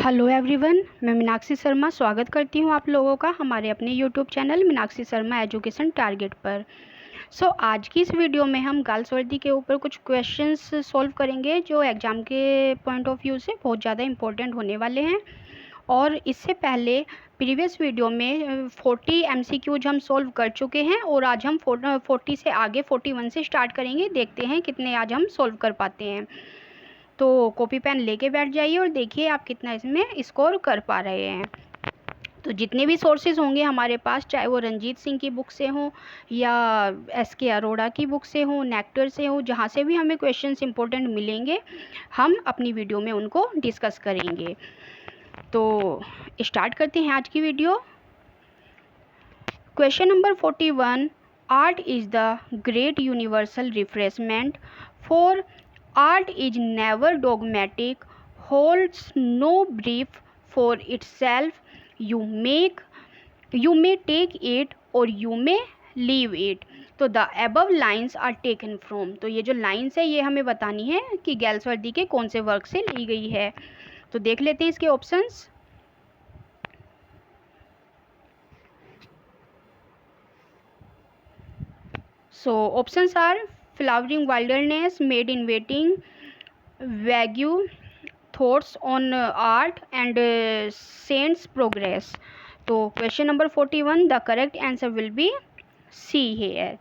Hello everyone, मैं मीनाक्षी शर्मा स्वागत करती हूँ आप लोगों का हमारे अपने YouTube channel Meenakshi Sharma education target पर। आज की इस वीडियो में हम गर्ल्स वर्दी के ऊपर कुछ क्वेश्चंस सॉल्व करेंगे जो एग्ज़ाम के पॉइंट ऑफ व्यू से बहुत ज़्यादा इम्पोर्टेंट होने वाले हैं। और इससे पहले प्रीवियस वीडियो में 40 एमसीक्यूज हम सॉल्व कर चुके हैं और आज हम 40 से आगे 41 से स्टार्ट करेंगे। देखते हैं कितने आज हम सॉल्व कर पाते हैं। तो कॉपी पेन लेके बैठ जाइए और देखिए आप कितना इसमें स्कोर कर पा रहे हैं। तो जितने भी सोर्सेज होंगे हमारे पास, चाहे वो रंजीत सिंह की बुक से हो या एस.के. अरोड़ा की बुक से हो, नेक्टर से हो, जहाँ से भी हमें क्वेश्चंस इंपॉर्टेंट मिलेंगे हम अपनी वीडियो में उनको डिस्कस करेंगे। तो स्टार्ट करते हैं आज की video. Question number 41, art is the great universal refreshment for art is never dogmatic, holds no brief for itself. You may take it or you may leave it. तो the above lines are taken from, तो ये जो lines है ये हमें बतानी है कि गैल्सवर्दी के कौन से वर्क से ली गई है। तो देख लेते हैं इसके options. So options are flowering wilderness, made in waiting, vague thoughts on art and saints progress. तो question number 41, the correct answer will be C here,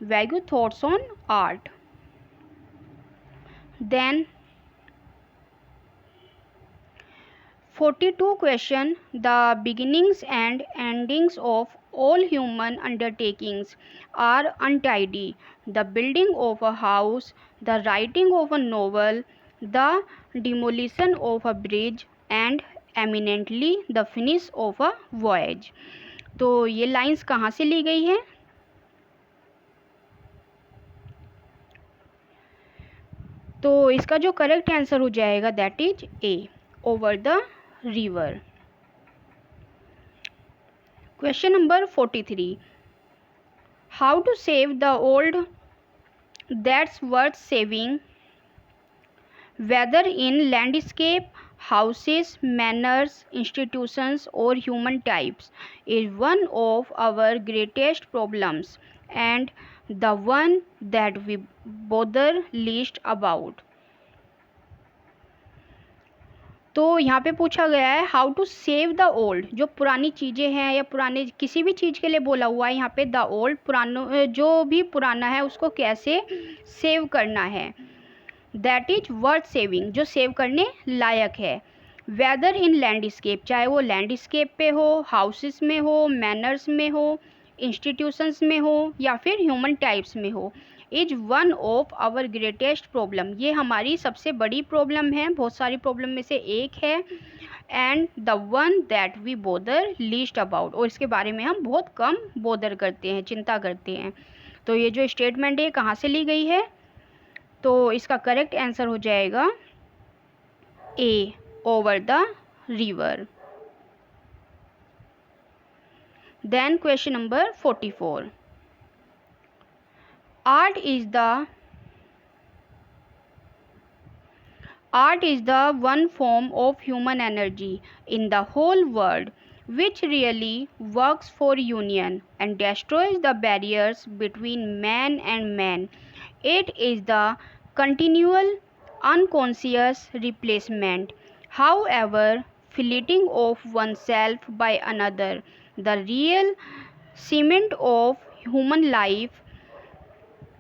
vague thoughts on art. Then 42 question, the beginnings and endings of all human undertakings are untidy. The building of a house, the writing of a novel, the demolition of a bridge and eminently the finish of a voyage. तो ये lines कहाँ से ली गई है? तो इसका जो करेक्ट आंसर हो जाएगा that is A, over the river. Question number 43, how to save the old that's worth saving, whether in landscape, houses, manners, institutions or human types, is one of our greatest problems and the one that we bother least about. तो यहाँ पे पूछा गया है how to save the old, जो पुरानी चीज़ें हैं या पुराने किसी भी चीज़ के लिए बोला हुआ है यहाँ पे द ओल्ड, पुरानो जो भी पुराना है उसको कैसे सेव करना है, दैट इज वर्थ सेविंग, जो सेव करने लायक है। वेदर इन लैंडस्केप, चाहे वो लैंडस्केप पे हो, हाउसेस में हो, मैनर्स में हो, इंस्टीट्यूशंस में हो या फिर ह्यूमन टाइप्स में हो, is one of our greatest problem, ये हमारी सबसे बड़ी प्रॉब्लम है, बहुत सारी प्रॉब्लम में से एक है। And the one that we bother least about, और इसके बारे में हम बहुत कम बोदर करते हैं, चिंता करते हैं। तो ये जो स्टेटमेंट है कहाँ से ली गई है? तो इसका करेक्ट आंसर हो जाएगा A, over the river. Then question number 44, art is the one form of human energy in the whole world which really works for union and destroys the barriers between man and man. It is the continual unconscious replacement, however fleeting, of oneself by another, the real cement of human life,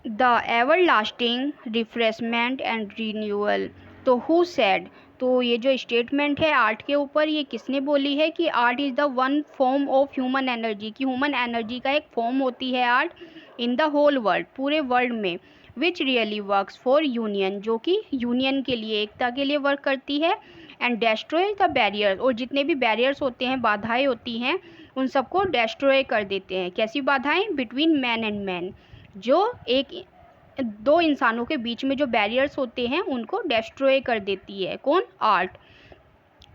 the ever lasting refreshment and renewal. तो who said, तो ये जो statement है art के ऊपर, ये किसने बोली है कि art is the one form of human energy, कि ह्यूमन एनर्जी का एक फॉर्म होती है art in the whole world, पूरे वर्ल्ड में, which really works for union, जो कि यूनियन के लिए, एकता के लिए वर्क करती है, एंड डेस्ट्रॉय द बैरियर्स, और जितने भी बैरियर्स होते हैं, बाधाएं होती हैं, उन सबको डेस्ट्रॉय कर देते हैं। कैसी बाधाएं? बिटवीन मैन एंड मैन, जो एक दो इंसानों के बीच में जो बैरियर्स होते हैं उनको डेस्ट्रॉय कर देती है। कौन? Art.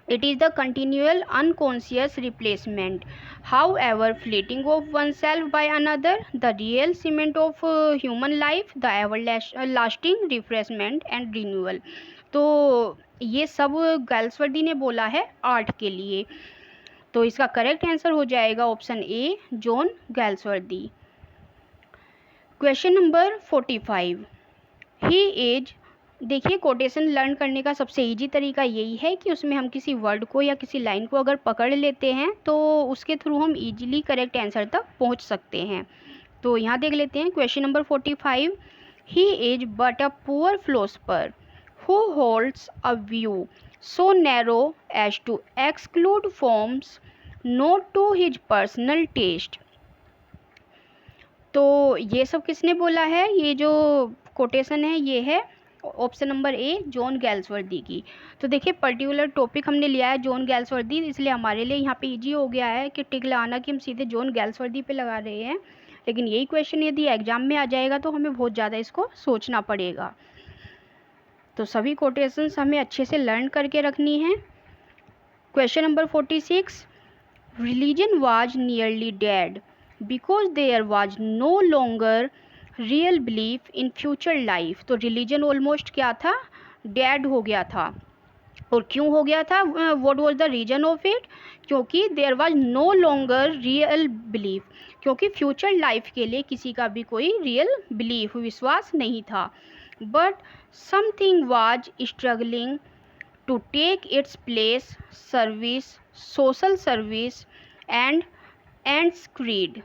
It is the continual unconscious replacement, how ever fleeting of one self by another, the real cement of human life, the ever lasting refreshment and renewal. तो ये सब गैल्सवर्दी ने बोला है आर्ट के लिए। तो इसका करेक्ट आंसर हो जाएगा option A, John Galsworthy. Question number 45, he is. देखिए, कोटेशन लर्न करने का सबसे इजी तरीका यही है कि उसमें हम किसी वर्ड को या किसी लाइन को अगर पकड़ लेते हैं तो उसके थ्रू हम इजीली करेक्ट आंसर तक पहुंच सकते हैं। तो यहाँ देख लेते हैं question number 45, he is but a poor philosopher who holds a view so narrow as to exclude forms not to his personal taste. तो ये सब किसने बोला है? ये जो कोटेशन है ये है ऑप्शन नंबर ए, जॉन गैल्सवर्दी की। तो देखिए, पर्टिकुलर टॉपिक हमने लिया है जॉन गैल्सवर्दी, इसलिए हमारे लिए यहाँ पे इजी हो गया है कि टिक लगाना कि हम सीधे जॉन गैल्सवर्दी पे लगा रहे हैं। लेकिन यही क्वेश्चन यदि एग्जाम में आ जाएगा तो हमें बहुत ज़्यादा इसको सोचना पड़ेगा। तो सभी कोटेशंस हमें अच्छे से लर्न करके रखनी है। Question number 46, religion was nearly dead because there was no longer real belief in future life. तो रिलीजन ऑलमोस्ट क्या था? डेड हो गया था। और क्यों हो गया था? What was the reason of it? क्योंकि there was no longer real belief, क्योंकि फ्यूचर लाइफ के लिए किसी का भी कोई रियल बिलीफ, विश्वास नहीं था। But something was struggling to take its place, service, social service, and creed.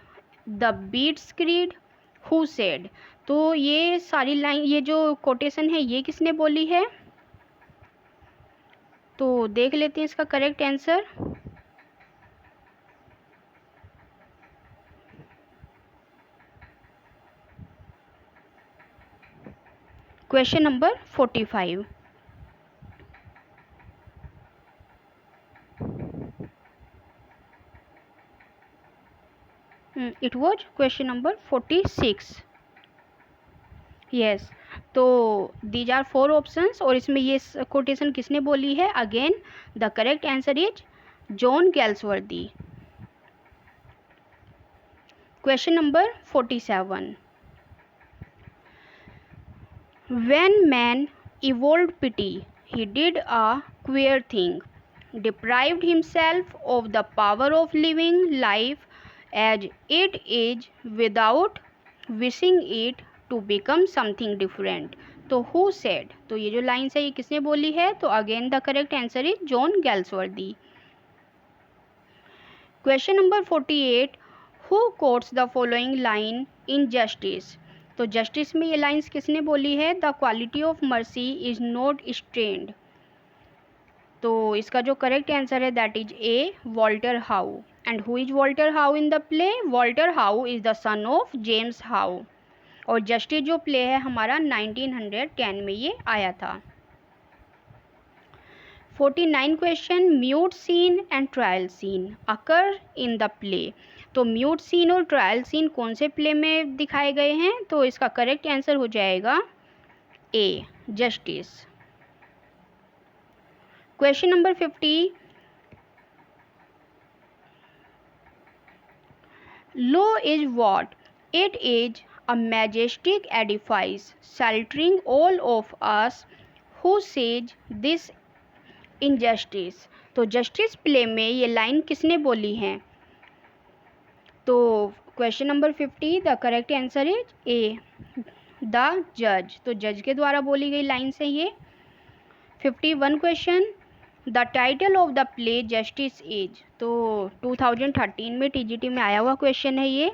The Beats Creed, who said? तो ये सारी लाइन, ये जो कोटेशन है ये किसने बोली है? तो देख लेते हैं इसका correct answer. Question number 45, it was question number 46। Yes, तो दीज आर 4 ऑप्शंस और इसमें ये कोटेशन किसने बोली है? Again the correct answer is John Galsworthy. Question number 47, when man evolved pity, he did a queer thing, deprived himself of the power of living life as it is without wishing it to become something different. तो who said? तो ये जो lines है ये किसने बोली है? तो again the correct answer is John Galsworthy. Question number 48, who quotes the following line in Justice? तो जस्टिस में ये लाइन्स किसने बोली है? The quality of mercy is not strained. तो इसका जो करेक्ट आंसर है that is A, Walter How. And who is Walter How in the play? Walter How is the son of James How. और जस्टिस जो प्ले है हमारा 1910 में ये आया था। 49 question, mute scene and trial scene occur in the play. तो mute scene और ट्रायल सीन कौन से प्ले में दिखाए गए हैं? तो इसका करेक्ट आंसर हो जाएगा A, Justice. Question number 50, law is what? It is a majestic edifice sheltering all of us who says this in Justice. तो जस्टिस प्ले में ये लाइन किसने बोली है? तो question number 50, the correct answer is A, the जज। तो जज के द्वारा बोली गई लाइन से ये। 51 question, the title of the play justice is. तो 2013 में टीजीटी में आया हुआ क्वेश्चन है ये।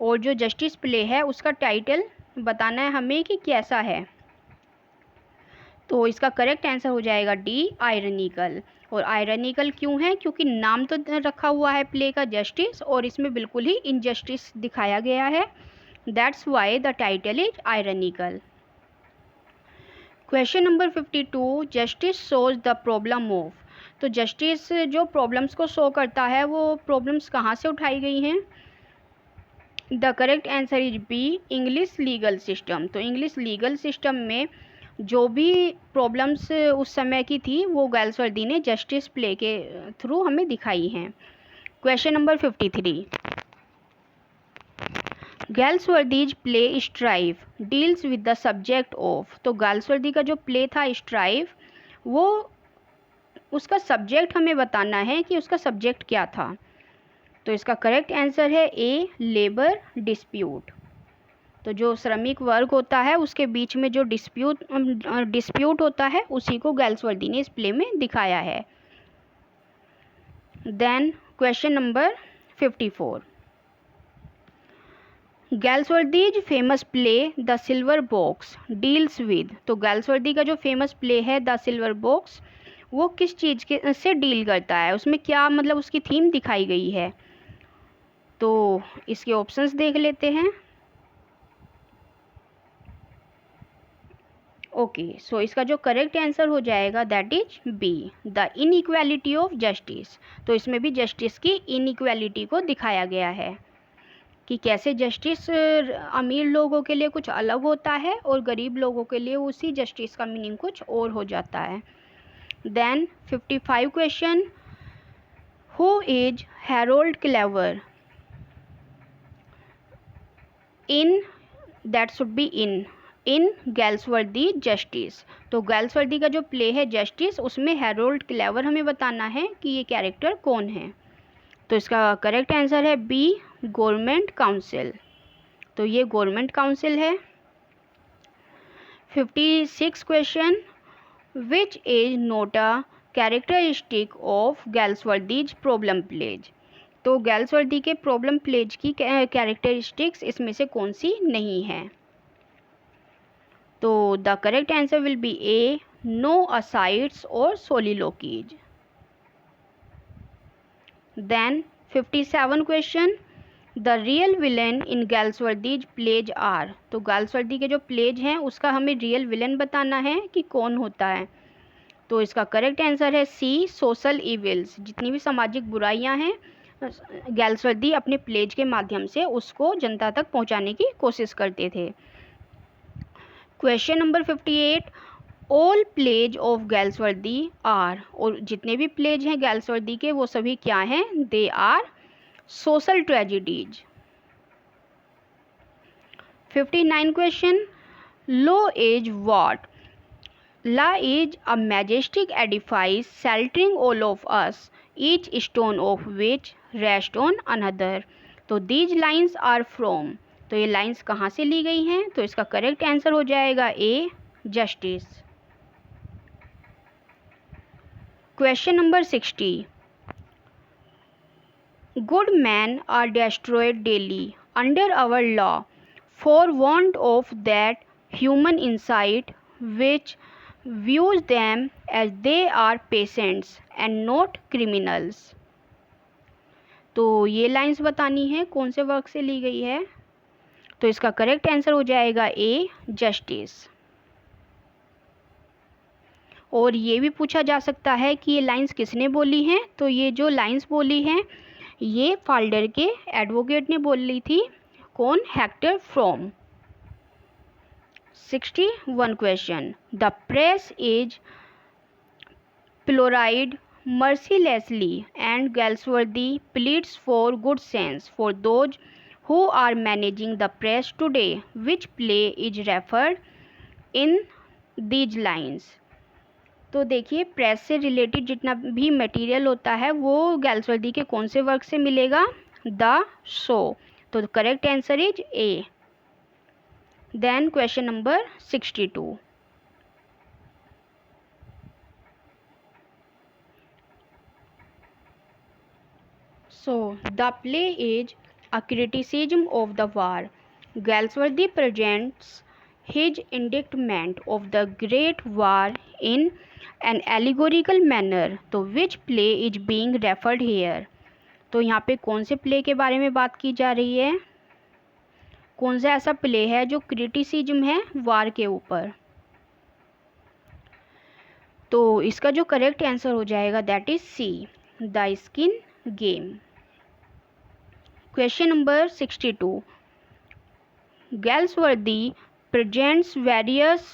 और जो जस्टिस प्ले है उसका टाइटल बताना है हमें कि कैसा है। तो इसका करेक्ट आंसर हो जाएगा डी, आयरनिकल। और आयरनिकल क्यों है? क्योंकि नाम तो रखा हुआ है प्ले का जस्टिस और इसमें बिल्कुल ही इनजस्टिस दिखाया गया है। That's why the title is ironical. Question number 52, justice shows the problem of. तो जस्टिस जो प्रॉब्लम्स को शो करता है वो प्रॉब्लम्स कहाँ से उठाई गई हैं? The correct answer is B, English legal system. तो इंग्लिश लीगल सिस्टम में जो भी प्रॉब्लम्स उस समय की थी वो गैल्सवर्दी ने जस्टिस प्ले के थ्रू हमें दिखाई हैं। Question number 53, Galsworthy's play strife deals with the subject of. तो गैल्सवर्दी का जो प्ले था स्ट्राइव वो उसका सब्जेक्ट हमें बताना है कि उसका सब्जेक्ट क्या था। तो इसका करेक्ट आंसर है ए, लेबर डिस्प्यूट। तो जो श्रमिक वर्ग होता है उसके बीच में जो डिस्प्यूट होता है उसी को गैल्सवर्दी ने इस प्ले में दिखाया है। Then question number 54, Galsworthy's famous play the silver box deals with. तो गैल्सवर्दी का जो फेमस प्ले है द सिल्वर बॉक्स वो किस चीज़ के से डील करता है, उसमें क्या मतलब उसकी थीम दिखाई गई है। तो इसके ऑप्शंस देख लेते हैं। ओके, सो इसका जो करेक्ट आंसर हो जाएगा that is B, the inequality of justice. तो इसमें भी जस्टिस की इनइक्वालिटी को दिखाया गया है कि कैसे जस्टिस अमीर लोगों के लिए कुछ अलग होता है और गरीब लोगों के लिए उसी जस्टिस का मीनिंग कुछ और हो जाता है। Then 55 question, who is Harold Cleaver in, that should be in Galsworthy Justice. तो गैल्सवर्दी का जो प्ले है जस्टिस उसमें हैरोल्ड क्लेवर हमें बताना है कि ये कैरेक्टर कौन है। तो इसका करेक्ट आंसर है बी, गवर्नमेंट काउंसिल। तो ये गवर्नमेंट काउंसिल है। 56 question, which is not a characteristic of Galsworthy's problem plays. तो गैल्सवर्दी के प्रॉब्लम प्लेज की कैरेक्टरिस्टिक्स इसमें से कौन सी नहीं है। तो the correct answer will be A, no asides और soliloquies. Then 57 question, the real villain in Galsworthy's plays are. तो गैल्सवर्दी के जो प्लेज हैं उसका हमें रियल विलन बताना है कि कौन होता है। तो इसका करेक्ट आंसर है सी, सोशल इविल्स। जितनी भी सामाजिक बुराइयां हैं गैल्सवर्दी अपने प्लेज के माध्यम से उसको जनता तक पहुंचाने की कोशिश करते थे। Question number 58, all plays of Galsworthy are. और जितने भी प्लेज हैं गैल्सवर्दी के वो सभी क्या हैं, they are social tragedies. 59 question, law is what. La is a majestic edifice sheltering all of us, each stone of which rests on another. तो these lines are from, तो ये लाइंस कहाँ से ली गई हैं। तो इसका करेक्ट आंसर हो जाएगा A, Justice. Question number 60, good man are destroyed daily under our law for want of that human insight which views them as they are patients and not criminals। तो ये लाइंस बतानी है कौन से work से ली गई है। तो इसका करेक्ट आंसर हो जाएगा ए, जस्टिस। और ये भी पूछा जा सकता है कि ये लाइंस किसने बोली हैं। तो ये जो लाइंस बोली हैं ये फाल्डर के एडवोकेट ने बोली थी। कौन, Hector Frome. 61 question, the press is प्लोराइड mercilessly and Galsworthy pleads for good sense for those who are managing the press today. Which play is referred in these lines? तो देखिए प्रेस से related जितना भी मटेरियल होता है वो गैल्सवर्दी के कौन से वर्क से मिलेगा, द शो। तो correct answer is A. Then question number 62, so the play is a criticism of the war. Galsworthy presents his indictment of the Great War in an allegorical manner. तो which play is being referred here? तो यहाँ पे कौन से play के बारे में बात की जा रही है, कौन सा ऐसा प्ले है जो क्रिटिसिज्म है वार के ऊपर। तो इसका जो करेक्ट आंसर हो जाएगा that is C, the skin game. Question number 62, Galsworthy presents various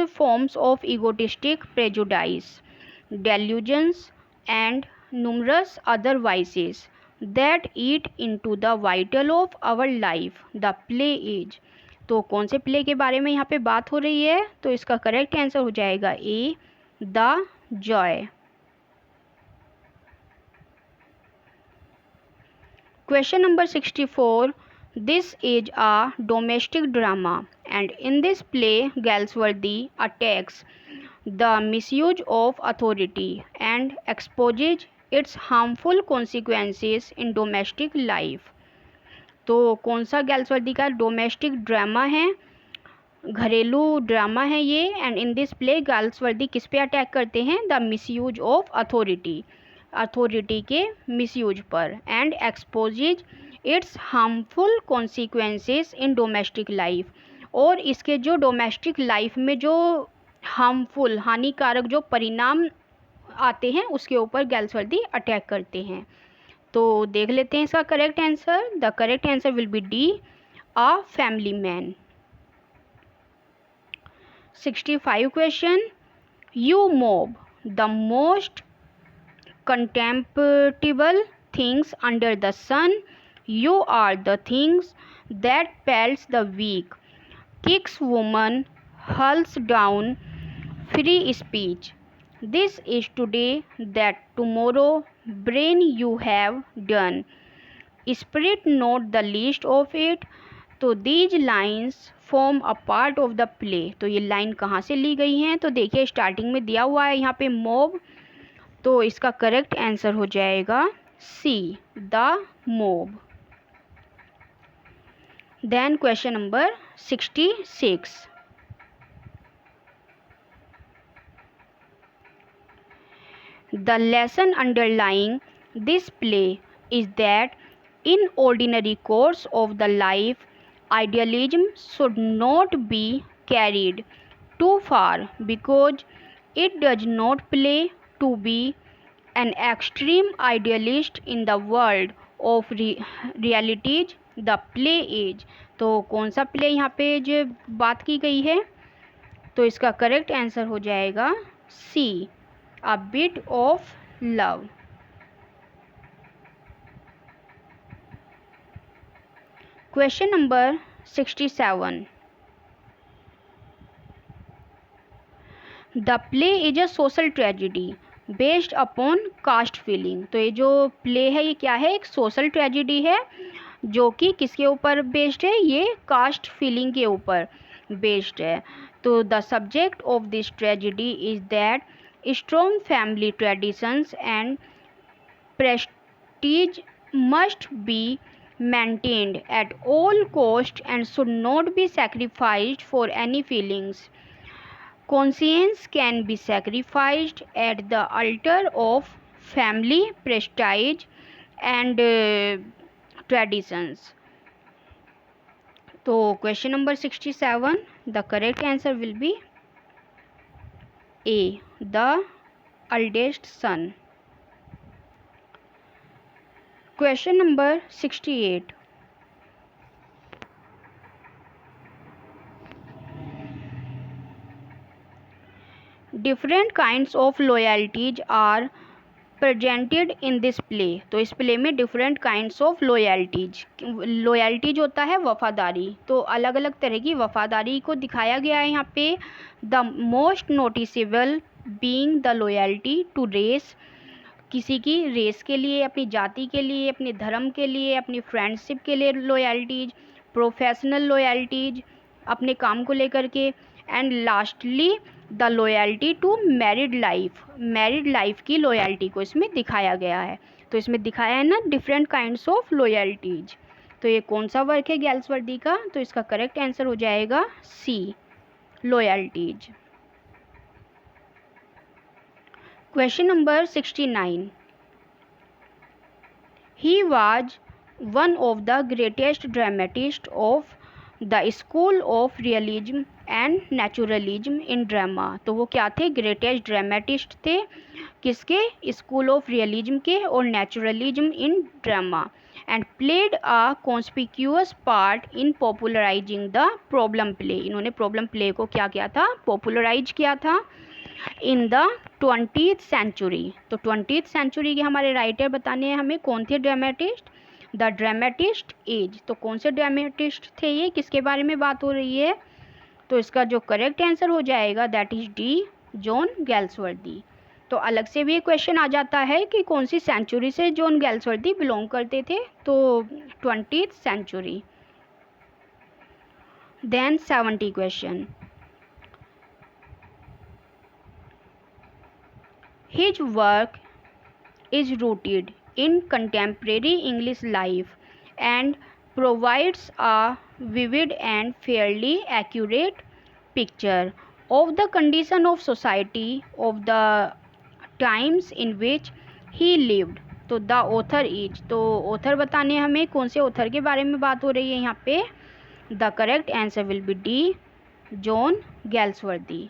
forms of egotistic prejudice, delusions and numerous other vices that eat into the vital of our life. The play is, तो कौन से play के बारे में यहाँ पे बात हो रही है। तो इसका करेक्ट आंसर हो जाएगा ए, the Joy. Question number 64. This is a domestic drama, and in this play, Galsworthy attacks the misuse of authority and exposes its harmful consequences in domestic life. तो कौन सा गैल्सवर्दी का डोमेस्टिक ड्रामा है, घरेलू drama है ये, and in this play Galsworthy किस पे अटैक करते हैं, the misuse of authority, authority के मिसयूज पर, and exposes it's harmful consequences in domestic life, और इसके जो डोमेस्टिक लाइफ में जो हार्मफुल हानिकारक जो परिणाम आते हैं उसके ऊपर गैल्सवर्दी अटैक करते हैं। तो देख लेते हैं इसका correct answer. The correct answer will be D, a family man. 65 question. You mob the most contemptible things under the sun. You are the things that pelts the weak, kicks women, hulls down free speech. This is today, that tomorrow, brain you have done. Spirit not the least of it. तो these lines form a part of the play. तो ये line कहाँ से ली गई हैं, तो देखिए starting में दिया हुआ है यहाँ पे मॉब, तो इसका करेक्ट आंसर हो जाएगा C, the mob. Then question number 66। The lesson underlying this play is that in ordinary course of the life, idealism should not be carried too far, because it does not play to be an extreme idealist in the world of realities. The play is, तो कौन सा play यहाँ पे जो बात की गई है, तो इसका करेक्ट आंसर हो जाएगा C, a bit of love. Question number 67. The play is a social tragedy based upon caste feeling. तो ये जो प्ले है ये क्या है, एक सोशल ट्रेजिडी है जो कि किसके ऊपर बेस्ड है, ये कास्ट फीलिंग के ऊपर बेस्ड है। तो the subject of this tragedy is that strong family traditions and Prestige must be maintained at all cost and should not be sacrificed for any feelings. Conscience can be sacrificed at the altar of family prestige and traditions. तो question number 67, the correct answer will be A, the eldest son. Question number 68. Different kinds of loyalties are presented in this play. तो इस play में different kinds of loyalties, loyalties होता है वफादारी, तो अलग अलग तरह की वफादारी को दिखाया गया है यहाँ पे। The most noticeable being the loyalty to race, किसी की रेस के लिए, अपनी जाति के लिए, अपने धर्म के लिए, अपनी फ्रेंडशिप के लिए लॉयल्टीज, प्रोफेशनल लॉयल्टीज अपने काम को लेकर के, and lastly the loyalty to married life, married life की लॉयल्टी को इसमें दिखाया गया है। तो इसमें दिखाया है ना डिफरेंट काइंड्स ऑफ लॉयल्टीज। तो ये कौन सा वर्क है गैल्सवर्दी का, तो इसका करेक्ट आंसर हो जाएगा सी, loyalties. Question number 69. He was one of the greatest dramatists of the school of realism and naturalism in drama. तो वो क्या थे, ग्रेटेस्ट ड्रामेटिस्ट थे, किसके, स्कूल ऑफ रियलिज्म के और naturalism in drama, and played a conspicuous part in popularising the problem play. इन्होंने problem play को क्या किया था, पॉपुलराइज किया था इन द 20th सेंचुरी। तो 20th सेंचुरी के हमारे राइटर बताने हैं हमें कौन थे ड्रामेटिस्ट, द ड्रामेटिस्ट एज। तो कौन से ड्रामेटिस्ट थे ये, किसके बारे में बात हो रही है, तो इसका जो करेक्ट आंसर हो जाएगा दैट इज डी, जॉन गैल्सवर्दी। तो अलग से भी क्वेश्चन आ जाता है कि कौन सी सेंचुरी से जॉन गैल्सवर्दी बिलोंग करते थे, तो 20th century. Then 70 question, his work is rooted in contemporary English life and provides a vivid and fairly accurate picture of the condition of society of the times in which he lived। तो the author is, तो author बताने हमें कौन से author के बारे में बात हो रही है यहाँ पे। The correct answer will be D, John Galsworthy.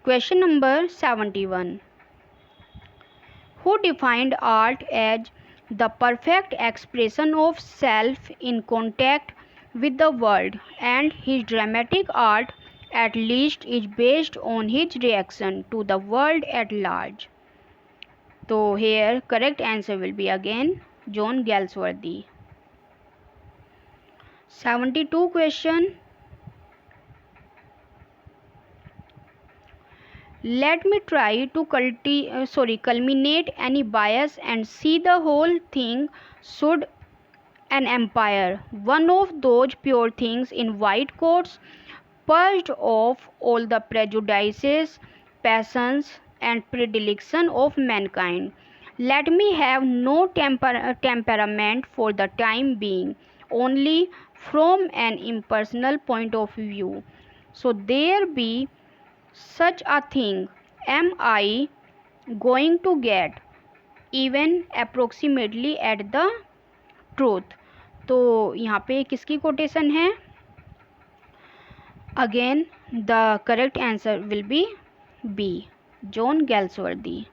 Question number 71, who defined art as the perfect expression of self in contact with the world, and his dramatic art at least is based on his reaction to the world at large। तो here correct answer will be again John Galsworthy। 72 question, let me try to culminate any bias and see the whole thing. Should an empire, one of those pure things in white coats, purged of all the prejudices, passions, and predilection of mankind, let me have no temperament for the time being, only from an impersonal point of view. So there be such a thing, am I going to get even approximately at the truth। तो यहाँ पे किसकी quotation है? Again the correct answer will be B, John Galsworthy.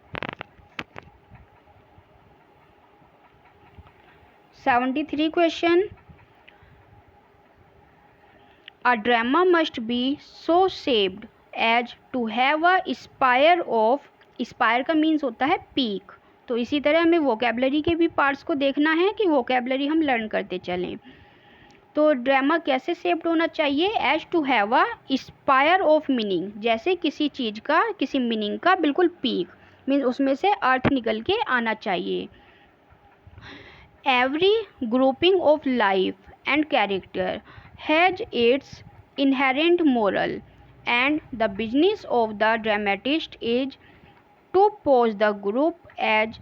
73 question, a drama must be so shaped as to have a spire of, spire का means होता है peak. तो इसी तरह हमें वोकेबलरी के भी पार्ट्स को देखना है कि वोकेबलरी हम लर्न करते चलें। तो ड्रामा कैसे शेप्ड होना चाहिए? As to have a spire of meaning, जैसे किसी चीज़ का, किसी मीनिंग का बिल्कुल पीक, मीन्स उसमें से अर्थ निकल के आना चाहिए। Every grouping of life and character has its inherent moral and the business of the dramatist is to pose the group as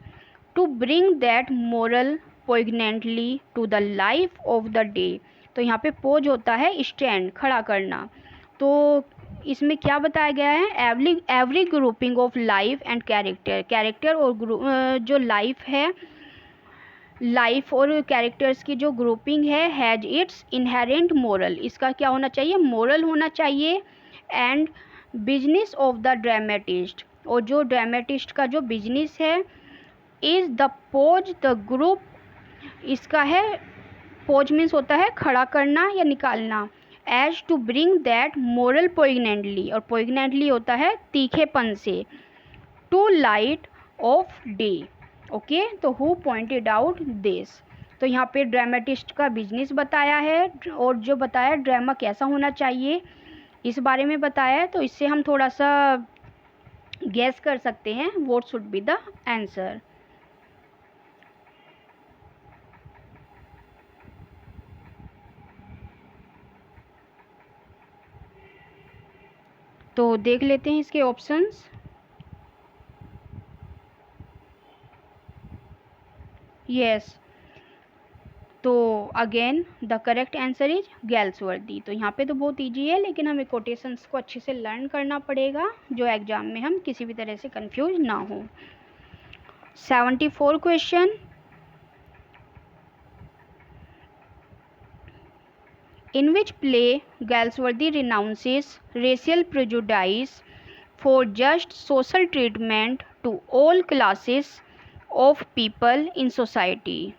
to bring that moral poignantly to the life of the day। तो यहाँ पे pose होता है stand, खड़ा करना। तो इसमें क्या बताया गया है? Every grouping of life and character, character और जो लाइफ है, लाइफ और कैरेक्टर्स की जो ग्रुपिंग है, हैज इट्स इनहेरेंट मोरल, इसका क्या होना चाहिए? मोरल होना चाहिए। And business of the dramatist, और जो ड्रामेटिस्ट का जो बिजनेस है, is the pose the group, इसका है पोज मीन्स होता है खड़ा करना या निकालना। As to bring that moral poignantly, और पोइगनेंटली होता है तीखेपन से, to light of day. Okay, तो हु पॉइंटेड आउट दिस। तो यहाँ पे ड्रामेटिस्ट का बिजनेस बताया है, और जो बताया ड्रामा कैसा होना चाहिए इस बारे में बताया है। तो इससे हम थोड़ा सा गेस कर सकते हैं what should be the answer. तो देख लेते हैं इसके ऑप्शंस। यस, तो again the correct answer is Galsworthy. तो यहाँ पे तो बहुत इजी है, लेकिन हमें कोटेशंस को अच्छे से लर्न करना पड़ेगा, जो एग्जाम में हम किसी भी तरह से कंफ्यूज ना हो। 74 question, in which play Galsworthy renounces racial prejudice for just social treatment to all classes of people in society।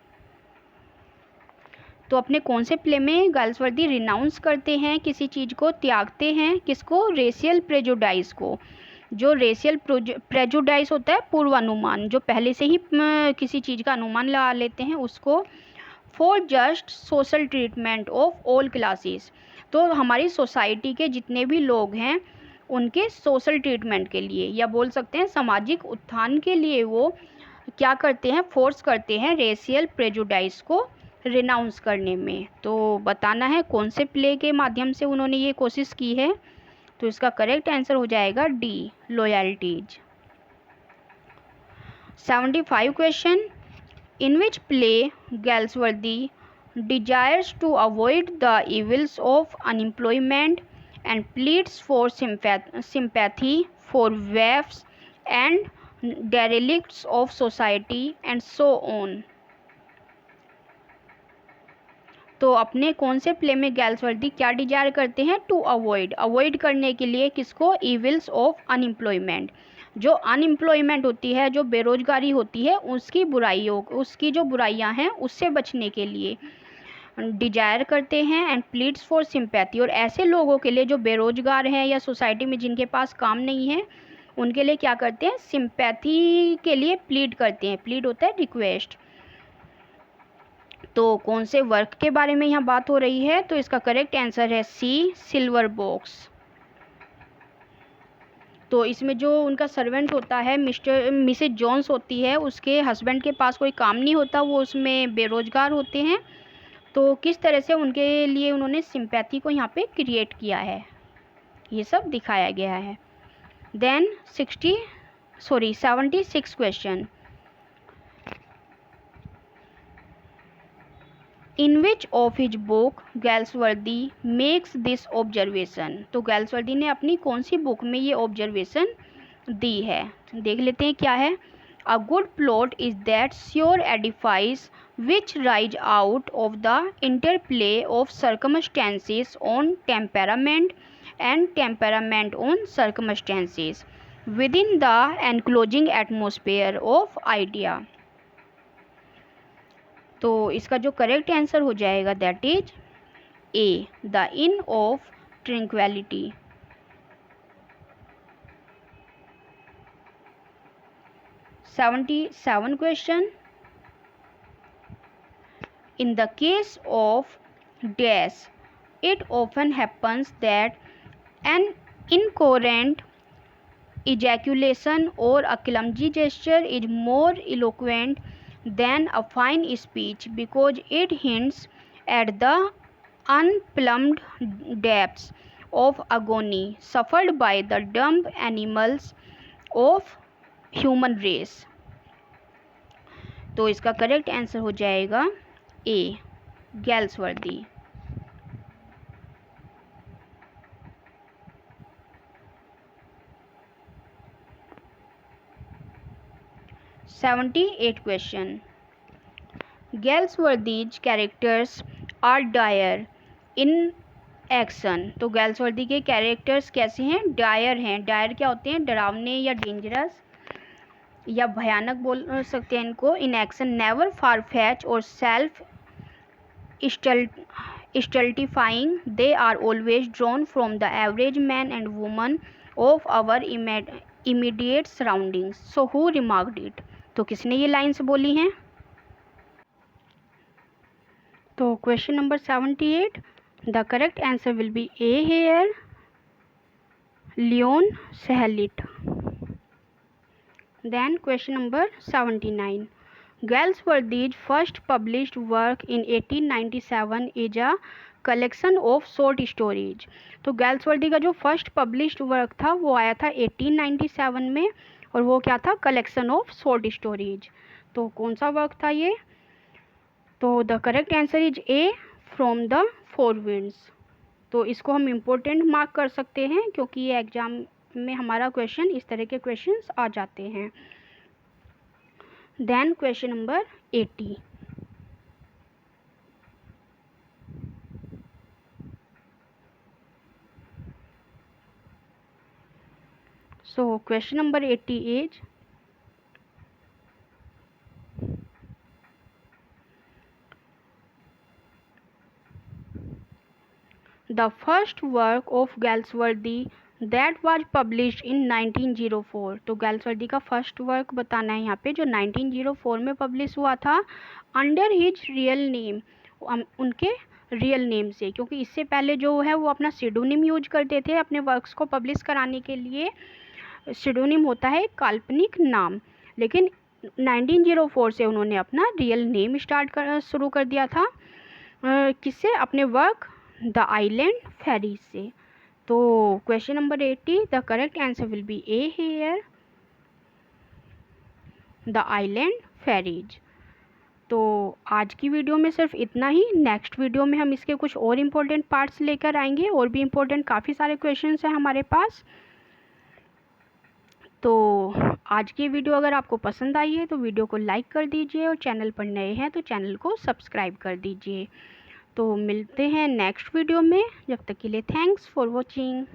तो अपने कौन से प्ले में गाल्सवर्दी रिनाउंस करते हैं, किसी चीज़ को त्यागते हैं, किसको? रेशियल प्रेजुडाइज को। जो रेशियल प्रेजुडाइज होता है पूर्वानुमान, जो पहले से ही किसी चीज़ का अनुमान लगा लेते हैं, उसको। For just social treatment of all classes, तो हमारी सोसाइटी के जितने भी लोग हैं उनके सोशल ट्रीटमेंट के लिए, या बोल सकते हैं सामाजिक उत्थान के लिए वो क्या करते हैं, फोर्स करते हैं रेशियल प्रेजुडाइज को रिनाउंस करने में। तो बताना है कौन से प्ले के माध्यम से उन्होंने ये कोशिश की है। तो इसका करेक्ट आंसर हो जाएगा D, loyalties. 75 question, in which play Galsworthy desires to avoid the evils of unemployment and pleads for sympathy for waifs and derelicts of society and so on। तो अपने कौन से प्ले में गैल्सवर्दी क्या डिजायर करते हैं, टू अवॉइड करने के लिए किसको, इविल्स ऑफ अनएम्प्लॉयमेंट, जो अनएम्प्लॉयमेंट होती है, जो बेरोजगारी होती है, उसकी बुराइयों, उसकी जो बुराइयां हैं उससे बचने के लिए डिजायर करते हैं। एंड प्लीड्स फॉर सिंपैथी, और ऐसे लोगों के लिए जो बेरोजगार हैं या सोसाइटी में जिनके पास काम नहीं है उनके लिए क्या करते हैं, सिंपैथी के लिए प्लीड करते हैं। प्लीड होता है रिक्वेस्ट। तो कौन से वर्क के बारे में यहाँ बात हो रही है, तो इसका करेक्ट आंसर है सी, सिल्वर बॉक्स। तो इसमें जो उनका सर्वेंट होता है मिसेज जॉन्स होती है, उसके हस्बैंड के पास कोई काम नहीं होता, वो उसमें बेरोजगार होते हैं। तो किस तरह से उनके लिए उन्होंने सिंपैथी को यहाँ पे क्रिएट किया है, ये सब दिखाया गया है। Then 76 question, in which of his book Galsworthy makes this observation. तो गैल्सवर्दी ने अपनी कौन सी बुक में ये ऑब्जर्वेशन दी है, देख लेते हैं क्या है। A good plot is that sure एडिफाइज which rise out of the interplay of circumstances on temperament and temperament on circumstances within the enclosing atmosphere of idea। तो इसका जो करेक्ट आंसर हो जाएगा that is A, the in of tranquillity. 77 question, in the case of dash it often happens that an incoherent ejaculation or a clumsy gesture is more eloquent than a fine speech because it hints at the unplumbed depths of agony suffered by the dumb animals of human race। तो इसका correct answer हो जाएगा A, Galsworthy. 78 question, Galsworthy's characters are dire in action. तो Galsworthy के characters कैसे हैं, Dyer हैं। Dyer क्या होते हैं, डरावने या डेंजरस या भयानक बोल सकते हैं इनको। In action never far fetch और self stultifying, they are always drawn from the average man and woman of our immediate surroundings। So who remarked it? तो किसने ये लाइन्स बोली हैं। तो question number 78, the correct answer will be A here, लियोन सहलिट। Then question number 79, Galsworthy's first published work in 1897 is a collection of short stories। तो Galsworthy का जो फर्स्ट पब्लिश्ड वर्क था वो आया था 1897 में, और वो क्या था, कलेक्शन ऑफ शॉर्ट स्टोरीज। तो कौन सा वर्क था ये, तो the correct answer is A, from the four winds. तो इसको हम इम्पोर्टेंट मार्क कर सकते हैं क्योंकि ये एग्जाम में हमारा क्वेश्चन, इस तरह के क्वेश्चंस आ जाते हैं। Then question number 80, so question number 80 is the first work of Galsworthy that was published in 1904। तो गैल्सवर्दी का फर्स्ट वर्क बताना है यहाँ पे जो 1904 में पब्लिश हुआ था, अंडर हिज रियल नेम, उनके रियल नेम से, क्योंकि इससे पहले जो है वो अपना सिडोनिम यूज करते थे अपने वर्क्स को पब्लिश कराने के लिए। सिडोनिम होता है काल्पनिक नाम, लेकिन 1904 से उन्होंने अपना रियल नेम शुरू कर दिया था। किससे? अपने वर्क द आइलैंड फेरीज से। तो question number 80, the correct answer will be A here, the island ferries. तो आज की वीडियो में सिर्फ इतना ही। नेक्स्ट वीडियो में हम इसके कुछ और इम्पोर्टेंट पार्ट्स लेकर आएंगे, और भी इम्पोर्टेंट काफ़ी सारे क्वेश्चंस हैं हमारे पास। तो आज की वीडियो अगर आपको पसंद आई है तो वीडियो को लाइक कर दीजिए, और चैनल पर नए हैं तो चैनल को सब्सक्राइब कर दीजिए। तो मिलते हैं नेक्स्ट वीडियो में, जब तक के लिए थैंक्स फॉर वॉचिंग।